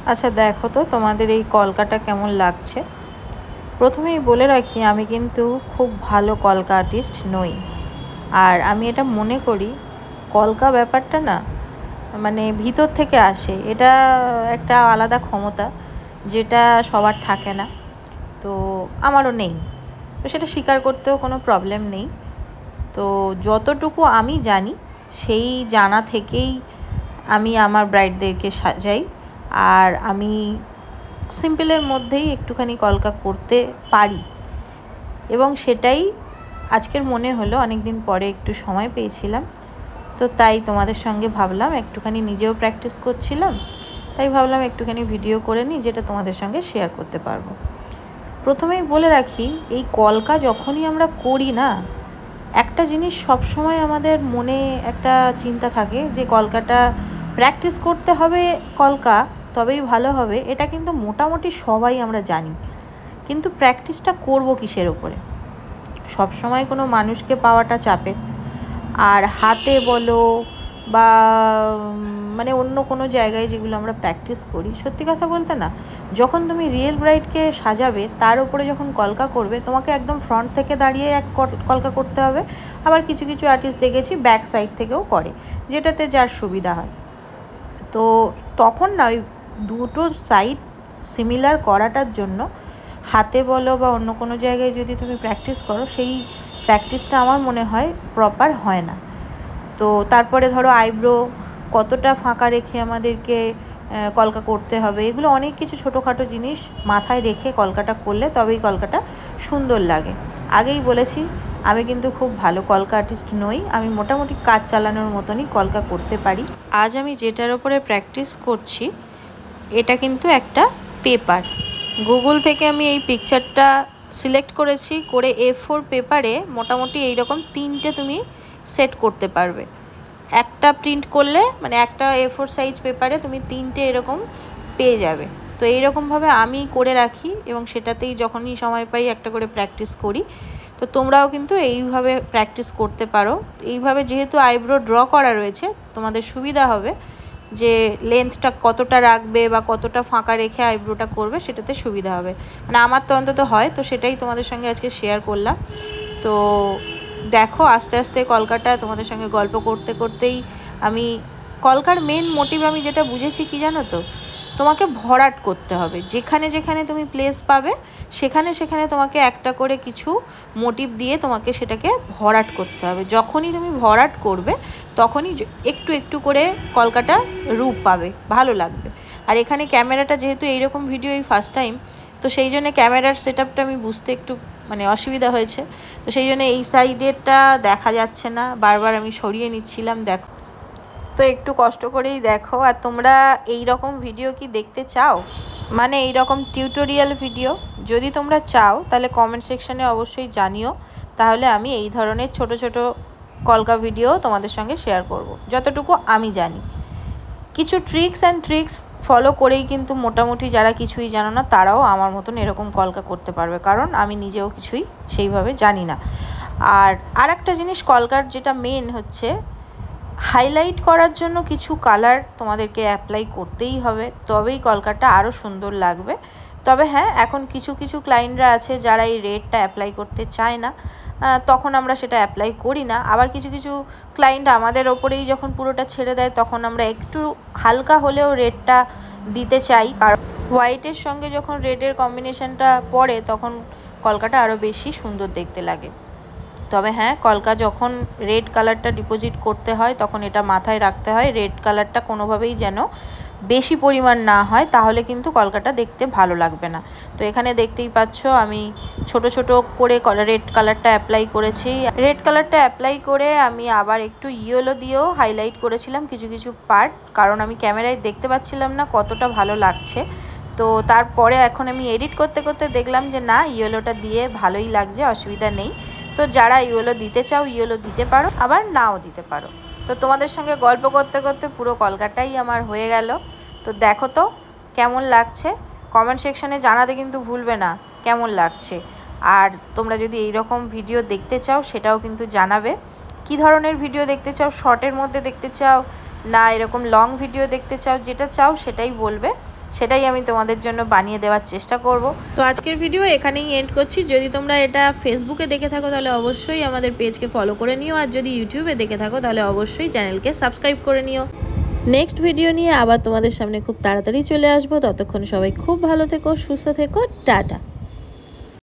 আচ্ছা দেখো তো তোমাদের এই কলকাটা কেমন লাগছে। প্রথমেই বলে রাখি আমি কিন্তু খুব ভালো কলকা আর্টিস্ট নই। আর আমি এটা মনে করি কলকা ব্যাপারটা না মানে ভিতর থেকে আসে, এটা একটা আলাদা ক্ষমতা যেটা সবার থাকে না। তো আমারও নেই, তো সেটা স্বীকার করতেও কোনো প্রবলেম নেই। তো যতটুকু আমি জানি সেই জানা থেকেই আমি আমার ব্রাইডদেরকে সাজাই। আর আমি সিম্পলের মধ্যেই একটুখানি কলকা করতে পারি, এবং সেটাই আজকের মনে হলো, অনেক দিন পরে একটু সময় পেয়েছিলাম, তো তাই তোমাদের সঙ্গে ভাবলাম একটুখানি নিজেও প্র্যাকটিস করছিলাম, তাই ভাবলাম একটুখানি ভিডিও করে নিই যেটা তোমাদের সঙ্গে শেয়ার করতে পারবো। প্রথমেই বলে রাখি এই কলকা যখনই আমরা করি না, একটা জিনিস সবসময় আমাদের মনে একটা চিন্তা থাকে যে কলকাটা প্র্যাকটিস করতে হবে, কলকা তবেই ভালো হবে। এটা কিন্তু মোটামুটি সবাই আমরা জানি, কিন্তু প্র্যাকটিসটা করব কিসের উপরে? সবসময় কোনো মানুষকে পাওয়াটা চাপের। আর হাতে বলো বা মানে অন্য কোনো জায়গায় যেগুলো আমরা প্র্যাকটিস করি, সত্যি কথা বলতে না, যখন তুমি রিয়েল ব্রাইডকে সাজাবে তার উপরে যখন কলকা করবে, তোমাকে একদম ফ্রন্ট থেকে দাঁড়িয়ে এক কলকা করতে হবে। আবার কিছু কিছু আর্টিস্ট দেখেছি ব্যাক সাইড থেকেও করে, যেটাতে যার সুবিধা হয়। তো তখন না ওই দুটো সাইড সিমিলার করাটার জন্য হাতে বলো বা অন্য কোনো জায়গায় যদি তুমি প্র্যাকটিস করো, সেই প্র্যাকটিসটা আমার মনে হয় প্রপার হয় না। তো তারপরে ধরো আইব্রো কতটা ফাঁকা রেখে আমাদেরকে কলকা করতে হবে, এগুলো অনেক কিছু ছোটোখাটো জিনিস মাথায় রেখে কলকাটা করলে তবেই কলকাটা সুন্দর লাগে। আগেই বলেছি আমি কিন্তু খুব ভালো কলকা আর্টিস্ট নই, আমি মোটামুটি কাজ চালানোর মতনই কলকা করতে পারি। আজ আমি যেটার ওপরে প্র্যাকটিস করছি এটা কিন্তু একটা পেপার। গুগল থেকে আমি এই পিকচারটা সিলেক্ট করেছি, করে A4 পেপারে মোটামুটি এইরকম 3টে তুমি সেট করতে পারবে। একটা প্রিন্ট করলে মানে একটা A4 সাইজ পেপারে তুমি 3টে এরকম পেয়ে যাবে। তো এইরকমভাবে আমি করে রাখি এবং সেটাতেই যখনই সময় পাই একটা করে প্র্যাকটিস করি। তো তোমরাও কিন্তু এইভাবে প্র্যাকটিস করতে পারো। এইভাবে যেহেতু আইব্রো ড্র করা রয়েছে, তোমাদের সুবিধা হবে যে লেন্থটা কতটা রাখবে বা কতটা ফাঁকা রেখে আইব্রোটা করবে, সেটাতে সুবিধা হবে। মানে আমার তো অন্তত হয়, তো সেটাই তোমাদের সঙ্গে আজকে শেয়ার করলাম। তো দেখো আস্তে আস্তে কলকাটা তোমাদের সঙ্গে গল্প করতে করতেই আমি কলকার মেন মোটিভ আমি যেটা বুঝেছি কি জানো তো, তোমাকে ভরাট করতে হবে। যেখানে যেখানে তুমি প্লেস পাবে সেখানে সেখানে তোমাকে একটা করে কিছু মোটিভ দিয়ে তোমাকে সেটাকে ভরাট করতে হবে। যখনই তুমি ভরাট করবে তখনই একটু একটু করে কলকাটা রূপ পাবে, ভালো লাগবে। আর এখানে ক্যামেরাটা যেহেতু এইরকম ভিডিও এই ফার্স্ট টাইম, তো সেই জন্য ক্যামেরার সেট আপটা আমি বুঝতে একটু মানে অসুবিধা হয়েছে। তো সেই জন্য এই সাইডেরটা দেখা যাচ্ছে না, বারবার আমি সরিয়ে নিচ্ছিলাম। দেখো তো একটু কষ্ট করেই দেখো। আর তোমরা এই রকম ভিডিও কি দেখতে চাও, মানে এই রকম টিউটোরিয়াল ভিডিও যদি তোমরা চাও তাহলে কমেন্ট সেকশানে অবশ্যই জানিও, তাহলে আমি এই ধরনের ছোট ছোট কলকা ভিডিও তোমাদের সঙ্গে শেয়ার করব যতটুকু আমি জানি। কিছু ট্রিক্স ফলো করেই কিন্তু মোটামুটি যারা কিছুই জানো না তারাও আমার মতন এরকম কলকা করতে পারবে, কারণ আমি নিজেও কিছুই সেইভাবে জানি না। আর একটা জিনিস কলকার যেটা মেন হচ্ছে, হাইলাইট করার জন্য কিছু কালার তোমাদেরকে অ্যাপ্লাই করতেই হবে, তবেই কলকাটা আরও সুন্দর লাগবে। তবে হ্যাঁ, এখন কিছু কিছু ক্লায়েন্টরা আছে যারা এই রেডটা অ্যাপ্লাই করতে চায় না, তখন আমরা সেটা অ্যাপ্লাই করি না। আবার কিছু কিছু ক্লায়েন্ট আমাদের ওপরেই যখন পুরোটা ছেড়ে দেয় তখন আমরা একটু হালকা হলেও রেডটা দিতে চাই, কারণ হোয়াইটের সঙ্গে যখন রেডের কম্বিনেশনটা পড়ে তখন কলকাটা আরও বেশি সুন্দর দেখতে লাগে। তবে হ্যাঁ, কলকা যখন রেড কালারটা ডিপোজিট করতে হয় তখন এটা মাথায় রাখতে হয়, রেড কালারটা কোনোভাবেই যেন বেশি পরিমাণ না হয়, তাহলে কিন্তু কলকাটা দেখতে ভালো লাগবে না। তো এখানে দেখতেই পাচ্ছ আমি ছোট ছোট করে রেড কালারটা অ্যাপ্লাই করেছি। রেড কালারটা অ্যাপ্লাই করে আমি আবার একটু ইয়েলো দিয়েও হাইলাইট করেছিলাম কিছু কিছু পার্ট, কারণ আমি ক্যামেরায় দেখতে পাচ্ছিলাম না কতটা ভালো লাগছে। তো তারপরে এখন আমি এডিট করতে করতে দেখলাম যে না, ইয়েলোটা দিয়ে ভালোই লাগছে, অসুবিধা নেই। তো যারা ইয়েলো দিতে চাও ইয়েলো দিতে পারো, আবার নাও দিতে পারো। তো তোমাদের সঙ্গে গল্প করতে করতে পুরো কলকাটাই আমার হয়ে গেল। তো দেখো তো কেমন লাগছে, কমেন্ট সেকশানে জানাতে কিন্তু ভুলবে না কেমন লাগছে। আর তোমরা যদি এই রকম ভিডিও দেখতে চাও সেটাও কিন্তু জানাবে, কি ধরনের ভিডিও দেখতে চাও, শর্টের মধ্যে দেখতে চাও না এরকম লং ভিডিও দেখতে চাও, যেটা চাও সেটাই বলবে, সেটাই আমি তোমাদের জন্য বানিয়ে দেওয়ার চেষ্টা করব। তো আজকের ভিডিও এখানেই এন্ড করছি। যদি তোমরা এটা ফেসবুকে দেখে থাকো তাহলে অবশ্যই আমাদের পেজকে ফলো করে নিও, আর যদি ইউটিউবে দেখে থাকো তাহলে অবশ্যই চ্যানেলকে সাবস্ক্রাইব করে নিও। নেক্সট ভিডিও নিয়ে আবার তোমাদের সামনে খুব তাড়াতাড়ি চলে আসবো। ততক্ষণ সবাই খুব ভালো থেকো, সুস্থ থেকো, টাটা।